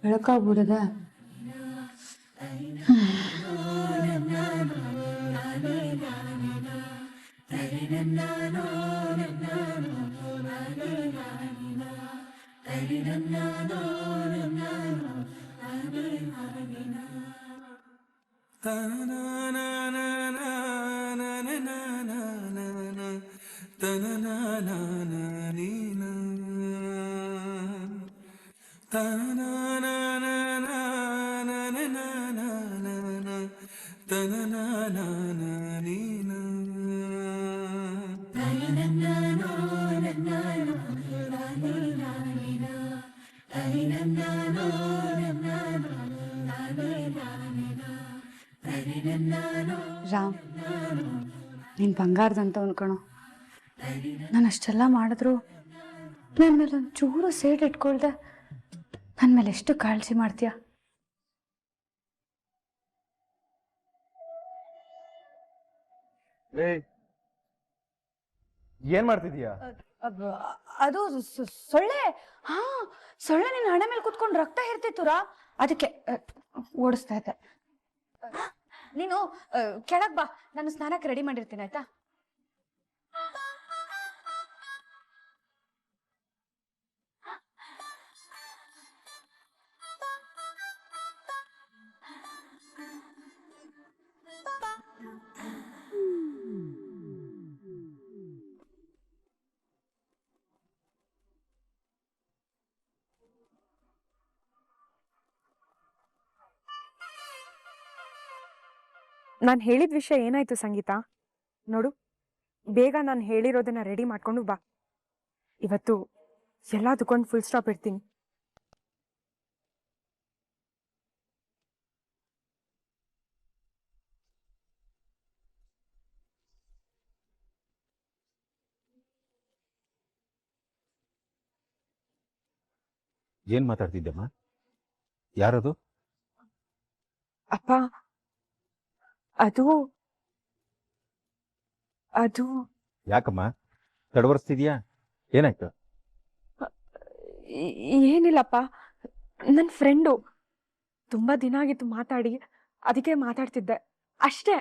ಬೆಳಕಾಗ್ಬಿಡದ ರಾಮ್, ನೀನ್ ಬಂಗಾರದಂತ ಅನ್ಕೊಣೋ. ನಾನು ಅಷ್ಟೆಲ್ಲ ಮಾಡಿದ್ರು ನನ್ನ ಮೇಲೆ ಒಂದು ಚೂರು ಸೇಡ್ ಇಟ್ಕೊಳ್ದೆ ನನ್ನ ಮೇಲೆ ಎಷ್ಟು ಕಾಳಜಿ ಮಾಡ್ತೀಯ. ಏನ್ ಮಾಡ್ತಿದೀಯಾ? ಅದು ಸೊಳ್ಳೆ. ಹಾ, ಸೊಳ್ಳೆ ನಿನ್ನ ಹಣೆ ಮೇಲೆ ಕುತ್ಕೊಂಡು ರಕ್ತ ಹಿರ್ತಿತ್ತುರಾ, ಅದಕ್ಕೆ ಓಡಿಸ್ತಾ ಇದ್ದೆ. ನೀನು ಕೆಳಗ್ ಬಾ, ನಾನು ಸ್ನಾನಕ್ಕೆ ರೆಡಿ ಮಾಡಿರ್ತೀನಿ, ಆಯ್ತಾ? ನಾನು ಹೇಳಿದ ವಿಷಯ ಏನಾಯ್ತು ಸಂಗೀತ? ನೋಡು, ಬೇಗ ನಾನು ಹೇಳಿರೋದನ್ನ ರೆಡಿ ಮಾಡ್ಕೊಂಡು ಬಾ. ಇವತ್ತು ಎಲ್ಲದಕ್ಕೊಂದು ಫುಲ್ ಸ್ಟಾಪ್ ಇಡ್ತೀನಿ. ಏನ್ ಮಾತಾಡ್ತಿದ್ದಮ್ಮ? ಯಾರದು? ಅಪ್ಪ, ಅದು ಅದು ಯಾಕಮ್ಮ ತಡವರ್ಸ್ತಿದ್ಯಾ? ಏನಾಯ್ತು? ಏನಿಲ್ಲಪ್ಪ, ನನ್ನ ಫ್ರೆಂಡು. ತುಂಬಾ ದಿನ ಆಗಿತ್ತು ಮಾತಾಡಿ, ಅದಕ್ಕೆ ಮಾತಾಡ್ತಿದ್ದೆ ಅಷ್ಟೇ.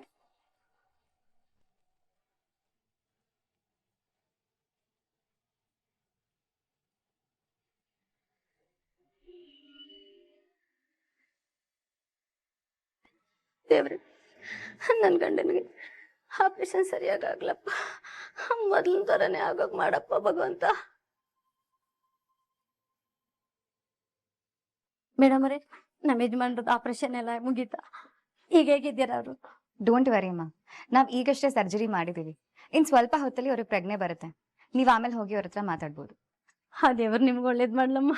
ದೇವ್ರೆ, ನನ್ನ ಗಂಡನಿಗೆ ಆಪರೇಷನ್ ಸರಿಯಾಗ್ಲಪ್ಪ, ಮೊದಲಿನ ಥರನೇ ಆಗೋಗ್ ಮಾಡಪ್ಪ ಭಗವಂತ. ಮೇಡಮ್ ಅವರೇ, ನಮ್ಮ ಯಜಮಾನ್ರದ್ದು ಆಪರೇಷನ್ ಎಲ್ಲ ಮುಗೀತಾ? ಈಗ ಹೇಗಿದ್ದೀರ ಅವರು? ಡೋಂಟ್ ವರಿ ಅಮ್ಮ, ನಾವ್ ಈಗಷ್ಟೇ ಸರ್ಜರಿ ಮಾಡಿದೀವಿ. ಇನ್ ಸ್ವಲ್ಪ ಹೊತ್ತಲ್ಲಿ ಅವ್ರಿಗೆ ಪ್ರಜ್ಞೆ ಬರುತ್ತೆ. ನೀವ್ ಆಮೇಲೆ ಹೋಗಿ ಅವ್ರ ಹತ್ರ ಮಾತಾಡ್ಬೋದು. ಆ ದೇವ್ರು ನಿಮ್ಗೆ ಒಳ್ಳೇದ್ ಮಾಡ್ಲಮ್ಮ.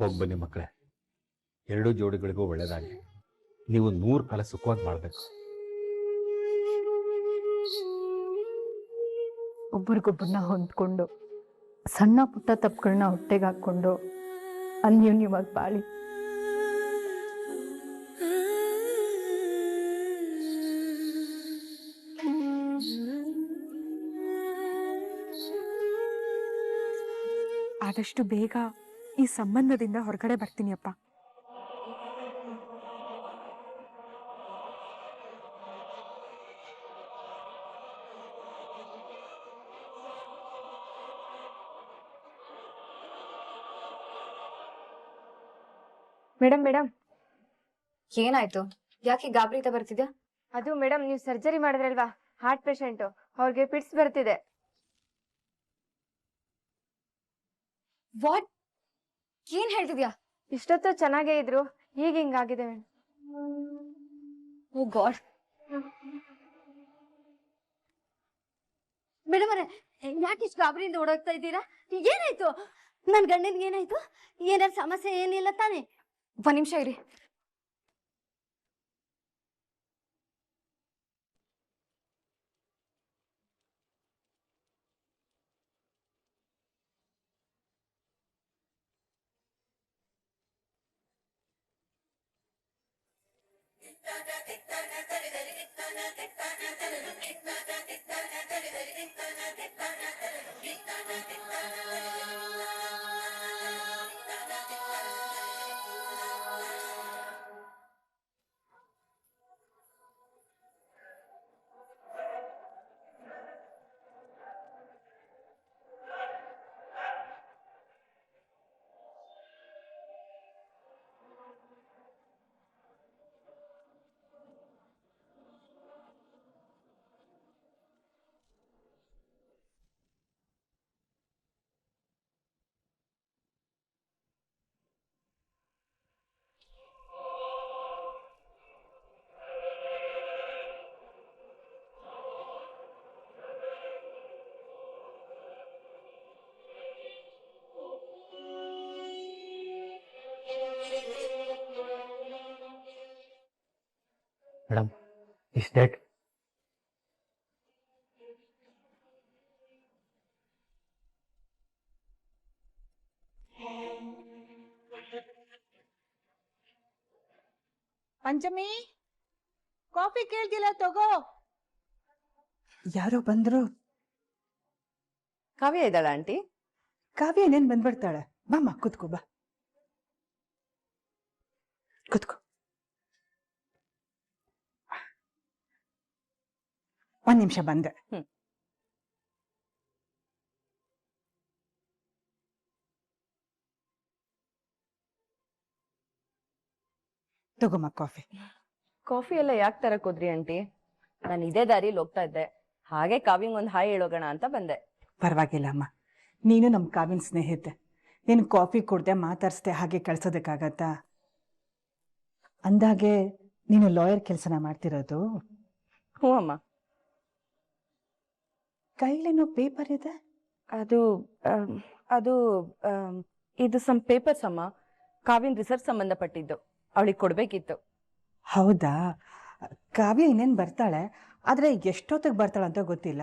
ಹೋಗ್ಬನ್ನಿ ಮಕ್ಕಳೇ, ಎರಡೂ ಜೋಡಿಗಳಿಗೂ ಒಳ್ಳೇದಾಗಲಿ. ನೀವು 100 ಕಾಲ ಸುಖವಾಗಿ ಮಾಡಬೇಕು. ಒಬ್ರಿಗೊಬ್ಬರನ್ನ ಹೊಂದ್ಕೊಂಡು ಸಣ್ಣ ಪುಟ್ಟ ತಪ್ಪುಗಳನ್ನ ಹೊಟ್ಟೆಗೆ ಹಾಕೊಂಡು ಅನ್ಯೋನ್ಯವಾಗಿ ಬಾಳಿ. ಆದಷ್ಟು ಬೇಗ ಈ ಸಂಬಂಧದಿಂದ ಹೊರಗಡೆ ಬರ್ತೀನಿ ಅಪ್ಪ. ಮೇಡಮ್ ಮೇಡಮ್, ಏನಾಯ್ತು? ಯಾಕೆ ಗಾಬರಿತ ಬರ್ತಿದ್ಯಾ? ಅದು ಮೇಡಮ್, ನೀವು ಸರ್ಜರಿ ಮಾಡಿದ್ರಲ್ವಾ, ಹಾರ್ಟ್ ಪೇಷಂಟ್, ಅವ್ರಿಗೆ ಪಿಟ್ಸ್ ಬರ್ತಿದೆ. ವಾಟ್? ಏನ್ ಹೇಳ್ತಿದ್ಯಾ? ಇಷ್ಟೊತ್ತು ಚೆನ್ನಾಗೇ ಇದ್ರು, ಈಗ ಹಿಂಗಾಗಿದೆ ಮೇಡಮ್. ಓ ಗಾಡ್. ಮೇಡಮ್ ಅವರೇ, ಯಾಕೆ ಇಷ್ಟು ಗಾಬರಿಯಿಂದ ಓಡೋಗ್ತಾ ಇದ್ದೀರಾ? ಏನಾಯ್ತು? ನನ್ ಗಂಡನ್ಗೆ ಏನಾಯ್ತು? ಏನಾದ್ರು ಸಮಸ್ಯೆ ಏನಿಲ್ಲ ತಾನೇ? ಒಂದ್ ನಿಮಿಷ ಇರಿ. Madam, is dead. Panchami, coffee ಕೇಳ್ತಿಲ್ಲ, ತಗೋ. ಯಾರೋ ಬಂದ್ರು. ಕಾವ್ಯ ಇದ್ದಾಳ ಆಂಟಿ? ಕಾವ್ಯ ಏನೇನ್ ಬಂದ್ಬಿಡ್ತಾಳೆ. ಬಾಮ್ಮ ಕುತ್ಕೋ, ಬಾ ಕುತ್ಕೋ. ಒಂದ್ ನಿಮಿಷ ಬಂದೆ. ತಗೋಮ್ಮ ಕಾಫಿ. ಕಾಫಿ ಎಲ್ಲ ಯಾಕೆ ತರಕ್ ಹೋದ್ರಿ ಆಂಟಿ? ನಾನು ಇದೇ ದಾರಿಲಿ ಹೋಗ್ತಾ ಇದ್ದೆ, ಹಾಗೆ ಕಾವ್ಯಂಗ್ ಒಂದ್ ಹಾಯ್ ಹೇಳೋಗೋಣ ಅಂತ ಬಂದೆ. ಪರವಾಗಿಲ್ಲ ಅಮ್ಮ, ನೀನು ನಮ್ ಕಾವ್ಯನ್ ಸ್ನೇಹಿತೆ. ನೀನು ಕಾಫಿ ಕೊಡ್ದೆ ಮಾತಾಡ್ಸ್ದೆ ಹಾಗೆ ಕಳ್ಸೋದಕ್ಕಾಗತ್ತಾ? ಅಂದಾಗೆ ನೀನು ಲಾಯರ್ ಕೆಲಸನ ಮಾಡ್ತಿರೋದು? ಹ್ಞೂ ಅಮ್ಮ. ಕೈಲೇನೋ ಪೇಪರ್ ಇದೆ. ಅದು ಅದು ಇದು ಸಮ್ ಪೇಪರ್ಸ್ ಅಮ್ಮ, ಕಾವ್ಯನ್ ರಿಸರ್ಚ್ ಸಂಬಂಧಪಟ್ಟಿದ್ದು, ಅವಳಿಗೆ ಕೊಡ್ಬೇಕಿತ್ತು. ಹೌದಾ? ಕಾವ್ಯ ಇನ್ನೇನ್ ಬರ್ತಾಳೆ, ಆದ್ರೆ ಎಷ್ಟೊತ್ತಿಗೆ ಬರ್ತಾಳಂತ ಗೊತ್ತಿಲ್ಲ.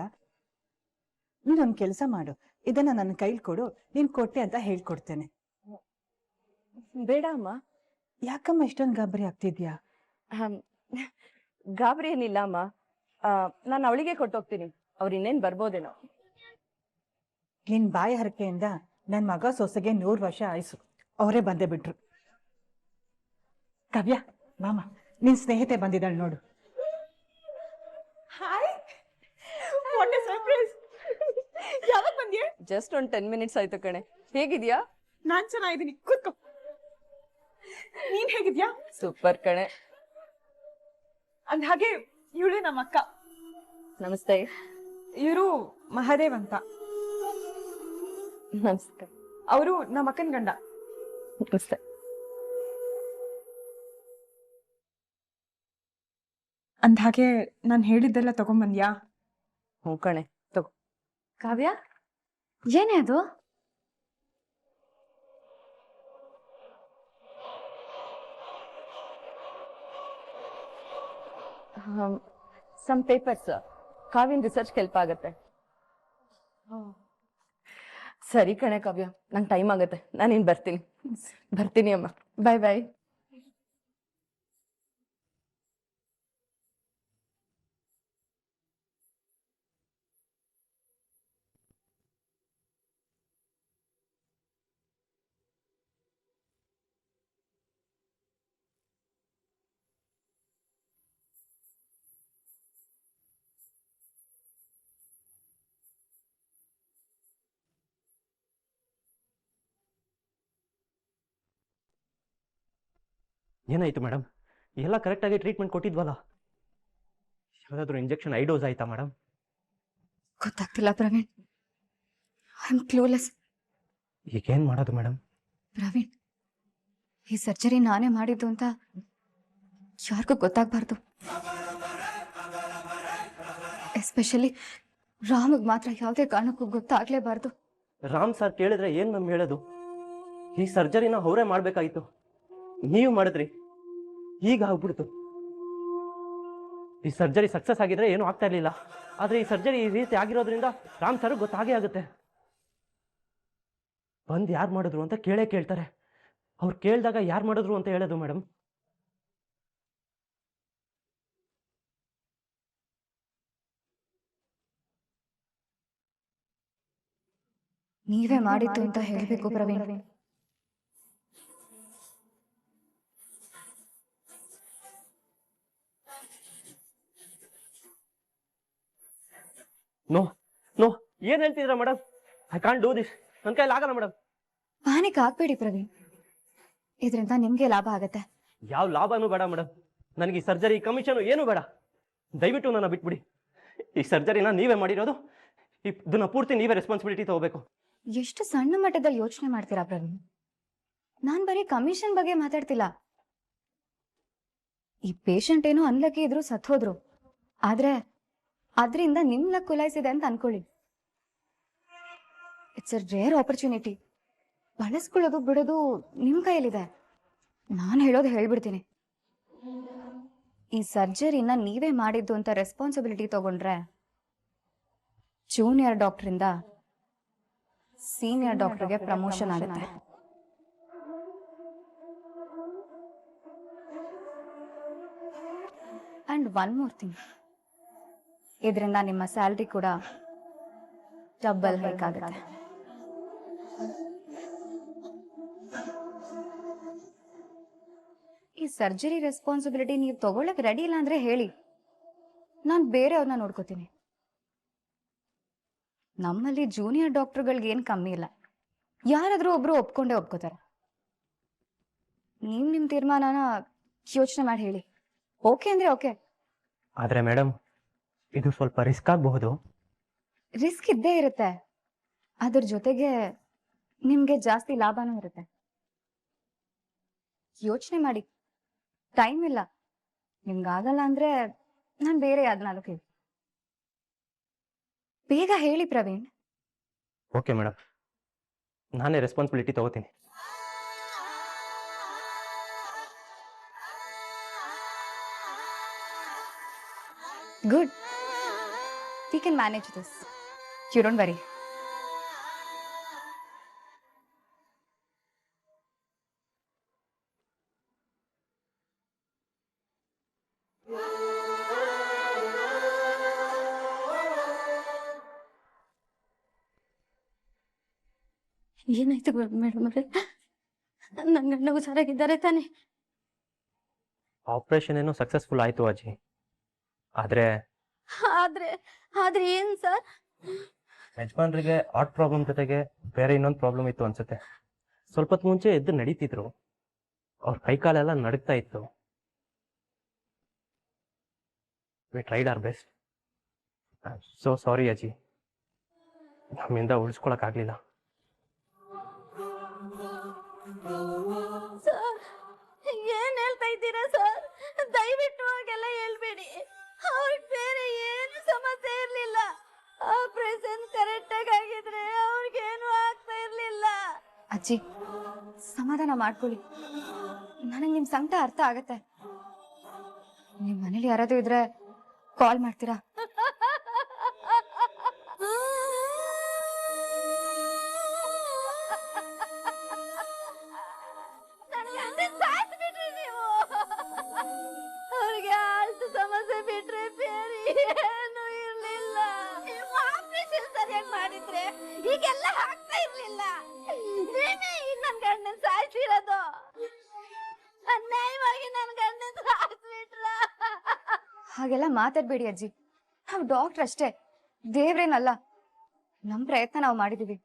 ನೀನೊಂದು ಕೆಲಸ ಮಾಡು, ಇದನ್ನ ನನ್ನ ಕೈಲಿ ಕೊಡು, ನೀನ್ ಕೊಟ್ಟೆ ಅಂತ ಹೇಳ್ಕೊಡ್ತೇನೆ. ಬೇಡ ಅಮ್ಮ. ಯಾಕಮ್ಮ ಇಷ್ಟೊಂದು ಗಾಬರಿ ಆಗ್ತಿದ್ಯಾ? ಗಾಬರಿ ಏನಿಲ್ಲ ಅಮ್ಮ, ನಾನು ಅವಳಿಗೆ ಕೊಟ್ಟೋಗ್ತೀನಿ, ಅವ್ರು ಇನ್ನೇನ್ ಬರ್ಬೋದೇನೋ. ನಿನ್ ಬಾಯಿ ಹರಕೆಯಿಂದ ನನ್ ಮಗ ಸೊಸೆಗೆ 100 ವರ್ಷ ಆಯ್ಸು, ಅವರೇ ಬಂದೇ ಬಿಟ್ರು. ಕಾವ್ಯ, ಮಾಮ, ನಿನ್ ಸ್ನೇಹಿತೆ ಬಂದಿದ್ದಾಳೆ ನೋಡು. Hi, what A surprise. ಯಾವಾಗ ಬಂದ್ಯೆ? ಜಸ್ಟ್ ಒಂದು 10 ಮಿನಿಟ್ಸ್ ಆಯ್ತು ಕಣೆ. ಹೇಗಿದ್ಯಾ? ನಾನ್ ಚೆನ್ನಾಗಿದ್ದೀನಿ, ಕೂತ್ಕೋ. ನೀನ್ ಹೇಗಿದ್ಯಾ? ಸೂಪರ್ ಕಣೆ. ಅಂದ ಹಾಗೆ ಇವಳೇ ನಮ್ಮ ಅಕ್ಕ. ನಮಸ್ತೆ. ಇವರು ಮಹಾದೇವ್ ಅಂತ. ನಮಸ್ತೆ. ಅವರು ನಮ್ಮ ಅಕ್ಕನ ಗಂಡ. ನಮಸ್ತೆ. ಅಂದ್ಹಾಗೆ ನಾನು ಹೇಳಿದ್ದೆಲ್ಲ ತಗೊಂಬಂದ್ಯಾ? ಹ್ಞೂ ಕಣೆ, ತಗೋ. ಕಾವ್ಯ ಏನೇ ಅದು? ಸಮ್ ಪೇಪರ್ಸ್, ಕಾವ್ಯನ್ ರಿಸರ್ಚ್ ಹೆಲ್ಪ್ ಆಗತ್ತೆ. ಸರಿ ಕಣೆ ಕಾವ್ಯ, ನಂಗೆ ಟೈಮ್ ಆಗತ್ತೆ, ನಾನಿನ್ ಬರ್ತೀನಿ ಅಮ್ಮ. ಬಾಯ್ ಬಾಯ್. ಏನಾಯ್ತು ಮೇಡಮ್? ಎಲ್ಲ ಕರೆಕ್ಟಾಗಿ ಟ್ರೀಟ್ಮೆಂಟ್ ಕೊಟ್ಟಿದ್ವಲ್ಲ? ಯಾವುದಾದ್ರೂ ಇಂಜೆಕ್ಷನ್ ಐ ಡೋಸ್ ಆಯ್ತಾ ಮೇಡಮ್? ಗೊತ್ತಾಗ್ತಿಲ್ಲ ಪ್ರವೀಣ್, ಐ ಆಮ್ ಕ್ಲೂಲೆಸ್. ಈಗೇನು ಮಾಡೋದು ಮೇಡಮ್? ಪ್ರವೀಣ್, ಈ ಸರ್ಜರಿ ನಾನೇ ಮಾಡಿದ್ದು ಅಂತ ಯಾರಿಗೂ ಗೊತ್ತಾಗಬಾರ್ದು. ಎಸ್ಪೆಷಲಿ ರಾಮಗ್ ಮಾತ್ರ ಯಾವುದೇ ಕಾರಣಕ್ಕೂ ಗೊತ್ತಾಗ್ಲೇಬಾರ್ದು. ರಾಮ್ ಸರ್ ಕೇಳಿದ್ರೆ ಏನು ಮ್ಯಾಮ್ ಹೇಳೋದು? ಈ ಸರ್ಜರಿನ ಅವರೇ ಮಾಡಬೇಕಾಗಿತ್ತು, ನೀವು ಮಾಡಿದ್ರಿ, ಈಗ ಆಗ್ಬಿಡ್ತು. ಈ ಸರ್ಜರಿ ಸಕ್ಸಸ್ ಆಗಿದ್ರೆ ಏನೂ ಆಗ್ತಾ ಇರಲಿಲ್ಲ, ಆದರೆ ಈ ಸರ್ಜರಿ ಈ ರೀತಿ ಆಗಿರೋದ್ರಿಂದ ರಾಮ್ ಸರ್ ಗೊತ್ತಾಗೇ ಆಗುತ್ತೆ. ಬಂದು ಯಾರು ಮಾಡಿದ್ರು ಅಂತ ಕೇಳ್ತಾರೆ. ಅವ್ರು ಕೇಳಿದಾಗ ಯಾರು ಮಾಡಿದ್ರು ಅಂತ ಹೇಳೋದು ಮೇಡಮ್? ನೀವೇ ಮಾಡಿದ್ದು ಅಂತ ಹೇಳಬೇಕು ಪ್ರವೀಣ್. ನೋ ನೋ, ಏನು ಹೇಳ್ತಿದ್ದೀರಾ madam? I can't do this, ನನ್ನ ಕೈಲಿ ಆಗಲ್ಲ ಮೇಡಮ್. ಪ್ಯಾನಿಕ್ ಆಗ್ಬೇಡಿ ಪ್ರವೀಣ್, ಇದರಿಂದ ನಿಮ್ಗೆ ಲಾಭ ಆಗತ್ತೆ. ಯಾವ ಲಾಭನೂ ಬೇಡ ಮೇಡಮ್, ನನಗೆ ಈ ಸರ್ಜರಿ ಕಮಿಷನು ಏನೂ ಬೇಡ. ದಯವಿಟ್ಟು ನನ್ನ ಬಿಟ್ಬಿಡಿ. ಈ ಸರ್ಜರಿನ ನೀವೇ ಮಾಡಿರೋದು, ಇದನ್ನ ಪೂರ್ತಿ ನೀವೇ ರೆಸ್ಪಾನ್ಸಿಬಿಲಿಟಿ ತಗೋಬೇಕು. ಎಷ್ಟು ಸಣ್ಣ ಮಟ್ಟದಲ್ಲಿ ಯೋಚನೆ ಮಾಡ್ತೀರಾ ಪ್ರವೀಣ್? ನಾನ್ ಬರೀ ಕಮಿಷನ್ ಬಗ್ಗೆ ಮಾತಾಡ್ತಿಲ್ಲ. ಈ ಪೇಷಂಟ್ ಏನೋ ಅನ್ಲಕ್ಕಿ ಇದ್ರು ಸತ್ ಹೋದ್ರು, ಆದ್ರೆ ಅದ್ರಿಂದ ನಿಮ್ ಲಕ್ ಕುಲಾಯಿಸಿದೆ ಅಂತ ಅನ್ಕೊಳ್ಳಿ. It's a rare opportunity. ಬಳಸ್ಕೊಳ್ಳೋದು ಬಿಡೋದು ನಿಮ್ ಕೈಯಲ್ಲಿದೆ. ನಾನು ಹೇಳೋದು ಹೇಳ್ಬಿಡ್ತೀನಿ, ಈ ಸರ್ಜರಿನ ನೀವೇ ಮಾಡಿದ್ದು ಅಂತ ರೆಸ್ಪಾನ್ಸಿಬಿಲಿಟಿ ತಗೊಂಡ್ರೆ ಜೂನಿಯರ್ ಡಾಕ್ಟರಿಂದ ಸೀನಿಯರ್ ಡಾಕ್ಟರ್ಗೆ ಪ್ರಮೋಷನ್ ಆಗುತ್ತೆ. ಅಂಡ್ ಒನ್ ಮೋರ್ ಥಿಂಗ್, ಇದರಿಂದ ನಿಮ್ಮ ಸ್ಯಾಲ್ರಿ ಕೂಡ ಡಬಲ್ ಹೈಕ್ ಆಗುತ್ತೆ. ಈ ಸರ್ಜರಿ ರೆಸ್ಪಾನ್ಸಿಬಿಲಿಟಿ ನೀವು ತಗೊಳಕ್ ರೆಡಿ ಇಲ್ಲ ಅಂದ್ರೆ ಹೇಳಿ, ನಾನು ಬೇರೆಯವ್ರನ್ನ ನೋಡ್ಕೋತೀನಿ. ನಮ್ಮಲ್ಲಿ ಜೂನಿಯರ್ ಡಾಕ್ಟರ್ಗಳಿಗೆ ಏನು ಕಮ್ಮಿ ಇಲ್ಲ, ಯಾರಾದ್ರೂ ಒಬ್ರು ಒಪ್ಕೊಂಡೇ ಒಪ್ಕೋತಾರೆ. ನೀವು ನಿಮ್ಮ ತೀರ್ಮಾನನ ಯೋಚನೆ ಮಾಡಿ ಹೇಳಿ. ಓಕೆ ಅಂದ್ರೆ ಓಕೆ. ಆದರೆ ಮೇಡಮ್, ಇದು ಸ್ವಲ್ಪ ರಿಸ್ಕ್ ಆಗಬಹುದು. ರಿಸ್ಕ್ ಇದ್ದೇ ಇರುತ್ತೆ, ಅದ್ರ ಜೊತೆಗೆ ನಿಮ್ಗೆ ಜಾಸ್ತಿ ಲಾಭನೂ ಇರುತ್ತೆ. ಯೋಚನೆ ಮಾಡಿ, ಟೈಮ್ ಇಲ್ಲ. ನಿಮ್ಗಾಗಲ್ಲ ಅಂದ್ರೆ ನಾನು ಬೇರೆ ಯಾವ್ದನ್ನಾದ್ರೂ ಕೇಳಿ. ಬೇಗ ಹೇಳಿ ಪ್ರವೀಣ್. ಓಕೆ ಮೇಡಮ್, ನಾನೇ ರೆಸ್ಪಾನ್ಸಿಬಿಲಿಟಿ ತಗೋತೀನಿ. Good. We can manage this. You don't worry. ಏನಾಯ್ತು ಮೇಡಮ್ ಅವ್ರೆ? ನನ್ನ ಗಂಡ ಹುಷಾರಾಗಿದ್ದಾರೆ ತಾನೆ? ಆಪರೇಷನ್ ಏನೋ ಸಕ್ಸಸ್ಫುಲ್ ಆಯಿತು ಅಜ್ಜಿ, ಆದರೆ ಆದ್ರೆ ಏನ್ ಸರ್? ಯಜಮಾನ್ರಿಗೆ ಹಾರ್ಟ್ ಪ್ರಾಬ್ಲಮ್ ಜೊತೆಗೆ ಬೇರೆ ಇನ್ನೊಂದು ಪ್ರಾಬ್ಲಮ್ ಇತ್ತು ಅನ್ಸುತ್ತೆ. ಸ್ವಲ್ಪ ಹೊತ್ತು ಮುಂಚೆ ಎದ್ದು ನಡೀತಿದ್ರು, ಅವ್ರ ಕೈಕಾಲೆಲ್ಲ ನಡುಗ್ತಾ ಇತ್ತು. We tried our best. So sorry ಅಜ್ಜಿ, ನಮ್ಮಿಂದ ಉಳಿಸ್ಕೊಳಕ್ಕಾಗಲಿಲ್ಲ. ಸರ್, ಏನ್ ಹೇಳ್ತಾ ಇದ್ದೀರಾ ಸರ್? ದಯವಿಟ್ಟು ಹಾಗೆಲ್ಲ ಹೇಳ್ಬೇಡಿ. ಆಪರೇಷನ್ ಕರೆಕ್ಟ್ ಆಗಿ ಆಗಿದ್ರೆ ಅವ್ರಿಗೇನು ಆಗ್ತಾ ಇರ್ಲಿಲ್ಲ. ಅಜ್ಜಿ ಸಮಾಧಾನ ಮಾಡ್ಕೊಳ್ಳಿ, ನನಗೆ ನಿಮ್ ಸಂಕಟ ಅರ್ಥ ಆಗತ್ತೆ. ನಿಮ್ ಮನೇಲಿ ಯಾರಾದ್ರೂ ಇದ್ರೆ ಕಾಲ್ ಮಾಡ್ತೀರಾ? ಅವ್ರಿಗೆ ಆಲ್ಟ್ ಸಮಸ್ಯೆ ಬಿಟ್ರೆ ಬೇರೆ ಏನು ಇರ್ಲಿಲ್ಲ. ಆಪರೇಷನ್ ಸರಿಯಾಗಿ ಮಾಡಿದ್ರೆ ಈಗೆಲ್ಲ ಆಗ್ತಾ ಇರ್ಲಿಲ್ಲ. ನೀನೇ ನನ್ ಗಂಡನ್ ಸಾಯಿಸಿರೋದು. ಅನ್ಯಾಯವಾಗಿ ನನ್ ಗಂಡನ್ ಸಾಯಿಸ್ಬಿಟ್ರ. ಹಾಗೆಲ್ಲ ಮಾತಾಡ್ಬೇಡಿ ಅಜ್ಜಿ, ನಾವು ಡಾಕ್ಟರ್ ಅಷ್ಟೇ, ದೇವ್ರೇನಲ್ಲ. ನಮ್ ಪ್ರಯತ್ನ ನಾವು ಮಾಡಿದೀವಿ.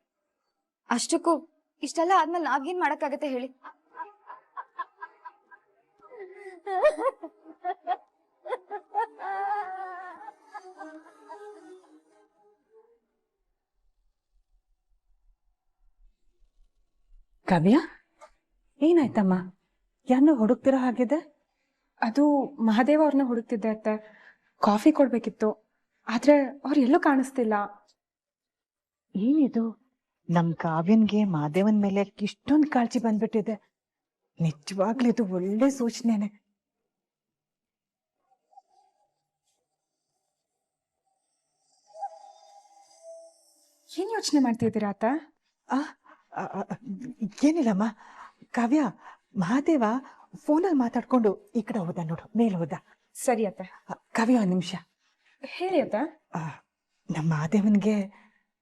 ಅಷ್ಟಕ್ಕೂ ಇಷ್ಟೆಲ್ಲ ಆದ್ಮೇಲೆ ನಾವೇನ್ ಮಾಡಕ್ಕಾಗತ್ತೆ ಹೇಳಿ? ಕಾವ್ಯ, ಏನಾಯ್ತಮ್ಮ? ಯಾರನ್ನೋ ಹುಡುಕ್ತಿರೋ ಹಾಗಿದೆ. ಅದು ಮಹಾದೇವ ಅವ್ರನ್ನ ಹುಡುಕ್ತಿದ್ದೆ ಅತ್ತೆ. ಕಾಫಿ ಕೊಡ್ಬೇಕಿತ್ತು, ಆದ್ರೆ ಅವ್ರು ಎಲ್ಲೂ ಕಾಣಿಸ್ತಿಲ್ಲ. ಏನಿದು, ನಮ್ ಕಾವ್ಯನ್ಗೆ ಮಾದೇವನ್ ಮೇಲೆ ಇಷ್ಟೊಂದು ಕಾಳಜಿ ಬಂದ್ಬಿಟ್ಟಿದೆ. ನಿಜವಾಗ್ಲೂ ಇದು ಒಳ್ಳೆ ಸೂಚನೆನೆ. ಏನ್ ಯೋಚನೆ ಮಾಡ್ತಿದ್ದೀರಾ ಅತ್ತ? ಆ, ಆ, ಆ, ಏನಿಲ್ಲಮ್ಮ, ಕಾವ್ಯ, ಮಹಾದೇವ ಫೋನಲ್ಲಿ ಮಾತಾಡ್ಕೊಂಡು ಈ ಕಡೆ ಹೋದ ನೋಡು, ಮೇಲೆ ಹೋದ. ಸರಿ ಅತ್ತೆ. ಕಾವ್ಯ, ಒಂದ್ ನಿಮಿಷ. ಹೇಳಿ ಅತ್ತ. ನಮ್ಮ ಮಹಾದೇವನ್ಗೆ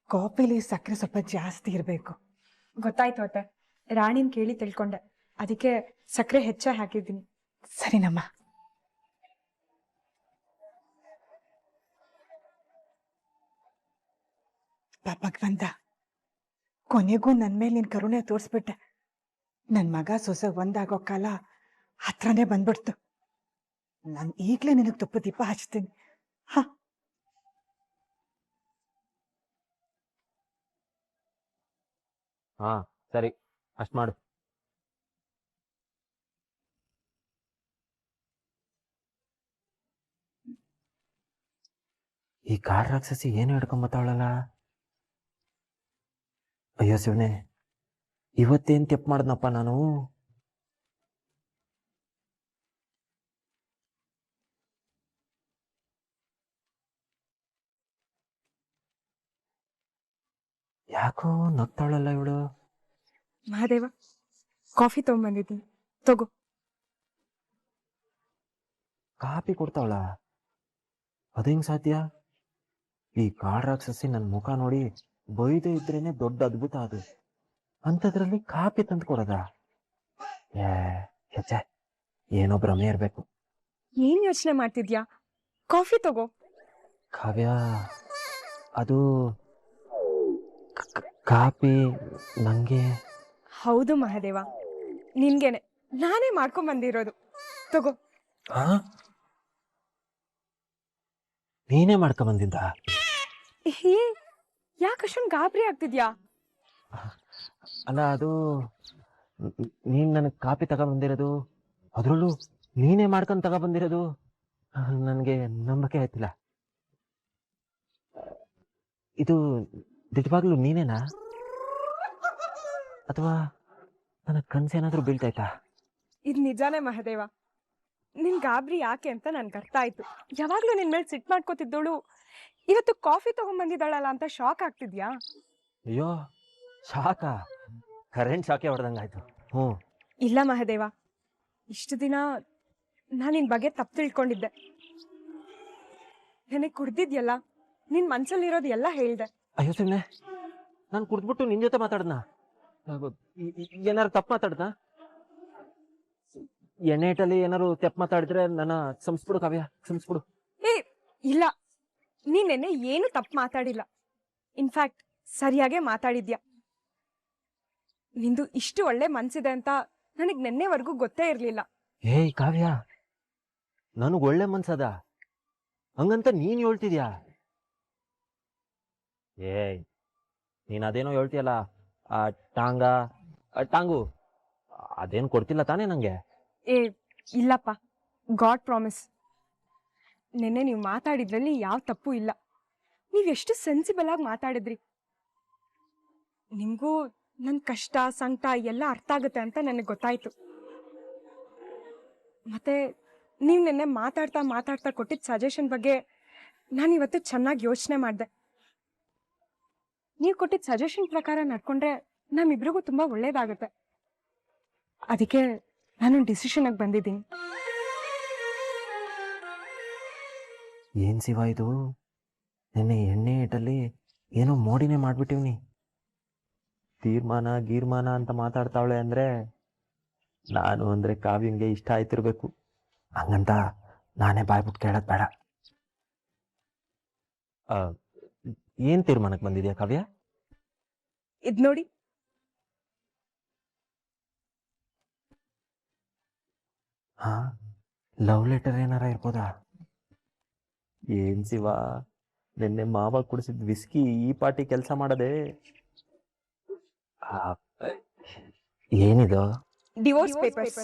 ಕಾಫಿಲಿ ಸಕ್ಕರೆ ಸ್ವಲ್ಪ ಜಾಸ್ತಿ ಇರಬೇಕು. ಗೊತ್ತಾಯ್ತು ಅತ್ತೆ, ರಾಣಿನ್ ಕೇಳಿ ತಿಳ್ಕೊಂಡೆ, ಅದಕ್ಕೆ ಸಕ್ಕರೆ ಹೆಚ್ಚಾಗಿ ಹಾಕಿದ್ದೀನಿ. ಸರಿನಮ್ಮ. ಭಗವಂತ, ಕೊನೆಗೂ ನನ್ ಮೇಲೆ ನಿನ್ ಕರುಣೆ ತೋರಿಸ್ಬಿಟ್ಟೆ. ನನ್ ಮಗ ಸೊಸೆ ಒಂದಾಗೋ ಕಾಲ ಹತ್ರನೇ ಬಂದ್ಬಿಡ್ತು. ನಾನು ಈಗ್ಲೇ ನಿನಗ್ ತುಪ್ಪ ದೀಪ ಹಚ್ತೀನಿ. ಹ, ಹಾ ಸರಿ, ಅಷ್ಟ್ ಮಾಡು. ಈ ಕಾಡ್ ರಾಕ್ಷಸಿ ಏನು ಹಿಡ್ಕೊಂಬತ್ತಾವಳಲ್ಲ. ಅಯ್ಯೋ ಶಿವನೇ, ಇವತ್ತೇನ್ ತೆಪ್ಪು ಮಾಡ್ದನಪ್ಪ ನಾನು. ಯಾಕೋ ನಗ್ತಾಳಲ್ಲ ಇವಳು. ಮಹಾದೇವ, ಕಾಫಿ ತಗೊಂಡ್ಬಂದಿದ್ದೀನಿ, ತಗೋ. ಕಾಪಿ ಕೊಡ್ತಾವಳ? ಅದೇಂಗ್ ಸಾಧ್ಯ? ಈ ಕಾಡ್ ರಾಕ್ಷಸಿ ನನ್ನ ಮುಖ ನೋಡಿ ಬೈದೇ ಇದ್ರೇನೆ ದೊಡ್ಡ ಅದ್ಭುತ ಅದು. ಅಂಥದ್ರಲ್ಲಿ ಕಾಪಿ ತಂದು ಕೊಡದ? ಹೆಚ್ಚೆ, ಏನೋ ಭ್ರಮೆ ಇರ್ಬೇಕು. ಏನ್ ಯೋಚನೆ ಮಾಡ್ತಿದ್ಯಾ? ಕಾಫಿ ತಗೋ. ಕಾವ್ಯ, ಅದು ಕಾಪಿ ನಂಗೆ. ಹೌದು ಮಹಾದೇವ, ನಿನ್ಗೇನೆ, ನಾನೇ ಮಾಡ್ಕೊಂಡ್ ಬಂದಿರೋದು, ತಗೋ. ನೀನೇ ಮಾಡ್ಕೊಂಬಂದಿದ್ದ? ಹೇ, ಯಾಕಷ್ಟೊಂದು ಗಾಬರಿ ಆಗ್ತಿದ್ಯಾ? ಅಲ್ಲ, ಅದು ನೀನ್ ನನಗೆ ಕಾಪಿ ತಗೊಂಬಂದಿರೋದು, ಅದ್ರಲ್ಲೂ ನೀನೇ ಮಾಡ್ಕೊಂಡು ತಗೊಬಂದಿರೋದು, ನನಗೆ ನಂಬಕ್ಕೆ ಆಯ್ತಿಲ್ಲ. ಇದು ದಿಟ್ವಾಗ್ಲೂ ನೀನೇನಾ, ಅಥವಾ ನನಗೆ ಕನ್ಸೇನಾದ್ರೂ ಬೀಳ್ತಾಯ್ತಾ? ಇದು ನಿಜಾನೇ ಮಹಾದೇವ. ನಿನ್ ಗಾಬರಿ ಯಾಕೆ ಅಂತ ನನ್ಗೆ ಅರ್ಥ ಆಯ್ತು. ಯಾವಾಗ್ಲೂ ನಿನ್ ಮೇಲೆ ಸಿಟ್ ಮಾಡ್ಕೋತಿದ್ದೋಳು ಇವತ್ತು ಕಾಫಿ ತಗೊಂಡ್ಬಂದಿದ್ದಾಳಲ್ಲ ಅಂತ ಶಾಕ್ ಆಗ್ತಿದ್ಯಾ? ಅಯ್ಯೋ, ಶಾಕ, ಕರೆಂಟ್ ಶಾಕೆ ಹೊಡೆದಂಗಾಯ್ತು. ಇಲ್ಲ ಮಹಾದೇವ, ಇಷ್ಟು ದಿನ ನಾನು ನಿನ್ ಬಗ್ಗೆ ತಪ್ಪು ತಿಳ್ಕೊಂಡಿದ್ದೆ. ನನಗೆ ಕುಡ್ದಿದ್ಯಲ್ಲ, ನಿನ್ ಮನ್ಸಲ್ಲಿರೋದು ಎಲ್ಲ ಹೇಳ್ದೆ. ಅಯ್ಯೋ ಸುಮ್ಮನೆ, ನಾನು ಕುಡ್ದ್ಬಿಟ್ಟು ನಿನ್ ಜೊತೆ ಮಾತಾಡ್ದ? ಏನಾರು ತಪ್ಪು ಮಾತಾಡ್ದ? ಎಣ್ಣೆಟಲ್ಲಿ ಏನಾರು ತಪ್ಪು ಮಾತಾಡಿದ್ರೆ ನನ್ನ ಕ್ಷಮಿಸ್ಬಿಡು ಕಾವ್ಯ, ಕ್ಷಮಿಸ್ಬಿಡು. ಏ ಇಲ್ಲ, ನೀನ್ ನೆನ್ನೆ ಏನು ತಪ್ಪು ಮಾತಾಡಿಲ್ಲ. ಇನ್ಫ್ಯಾಕ್ಟ್ ಸರಿಯಾಗೇ ಮಾತಾಡಿದ್ಯಾ. ನಿಂದು ಇಷ್ಟು ಒಳ್ಳೆ ಮನ್ಸಿದೆ ಅಂತ ನನಗ್ ನೆನ್ನೆವರೆಗೂ ಗೊತ್ತೇ ಇರ್ಲಿಲ್ಲ. ಏಯ್ ಕಾವ್ಯ, ನನಗ್ ಒಳ್ಳೆ ಮನ್ಸದ ಹಂಗಂತ ನೀನ್ ಹೇಳ್ತಿದ್ಯಾ? ಏಯ್, ನೀನ್ ಅದೇನೋ ಹೇಳ್ತೀಯಲ್ಲ, ಆ ಟಾಂಗು ಅದೇನು ಕೊಡ್ತಿಲ್ಲ ತಾನೇ ನಂಗೆ? ಏ ಇಲ್ಲಪ್ಪ, ಗಾಡ್ ಪ್ರಾಮಿಸ್. ನೆನ್ನೆ ನೀವು ಮಾತಾಡಿದ್ರಲ್ಲಿ ಯಾವ ತಪ್ಪು ಇಲ್ಲ. ನೀವ್ ಎಷ್ಟು ಸೆನ್ಸಿಬಲ್ ಆಗಿ ಮಾತಾಡಿದ್ರಿ. ನಿಮ್ಗೂ ನನ್ ಕಷ್ಟ ಸಂಕಟ ಎಲ್ಲ ಅರ್ಥ ಆಗುತ್ತೆ ಅಂತ ನನಗೆ ಗೊತ್ತಾಯ್ತು. ಮತ್ತೆ ನೀವ್ ನೆನ್ನೆ ಮಾತಾಡ್ತಾ ಮಾತಾಡ್ತಾ ಕೊಟ್ಟಿದ್ದ ಸಜೆಷನ್ ಬಗ್ಗೆ ನಾನು ಇವತ್ತು ಚೆನ್ನಾಗಿ ಯೋಚನೆ ಮಾಡಿದೆ. ನೀವು ಕೊಟ್ಟಿದ್ದ ಸಜೆಷನ್ ಪ್ರಕಾರ ನಡ್ಕೊಂಡ್ರೆ ನಮ್ಮಿಬ್ರಿಗೂ ತುಂಬಾ ಒಳ್ಳೇದಾಗುತ್ತೆ. ಅದಕ್ಕೆ ನಾನು ಡಿಸಿಷನ್ಗೆ ಬಂದಿದ್ದೀನಿ. ಏನ್ ಶಿವ ಇದು, ನಿನ್ನೆ ಎಣ್ಣೆ ಇಟ್ಟಲ್ಲಿ ಏನೋ ಮೋಡಿನೇ ಮಾಡ್ಬಿಟ್ಟಿವ್ನಿ. ತೀರ್ಮಾನ ಗೀರ್ಮಾನ ಅಂತ ಮಾತಾಡ್ತಾವಳೆ ಅಂದ್ರೆ ನಾನು ಅಂದ್ರೆ ಕಾವ್ಯಂಗೆ ಇಷ್ಟ ಆಯ್ತಿರ್ಬೇಕು. ಹಂಗಂತ ನಾನೇ ಬಾಯ್ಬಿಟ್ಟು ಕೇಳೋದ್ ಬೇಡ. ಏನ್ ತೀರ್ಮಾನಕ್ಕೆ ಬಂದಿದ್ಯಾ ಕಾವ್ಯ? ಇದ್ ನೋಡಿ. ಹಾ, ಲವ್ ಲೆಟರ್ ಏನಾರ ಇರ್ಬೋದಾ? ಏನ್ ಶಿವ, ನಿನ್ನೆ ಮಾವ ಕುಡಿಸಿದ ವಿಸ್ಕಿ ಈ ಪಾರ್ಟಿ ಕೆಲಸ ಮಾಡದೆ? ಏನಿದು? Divorce papers.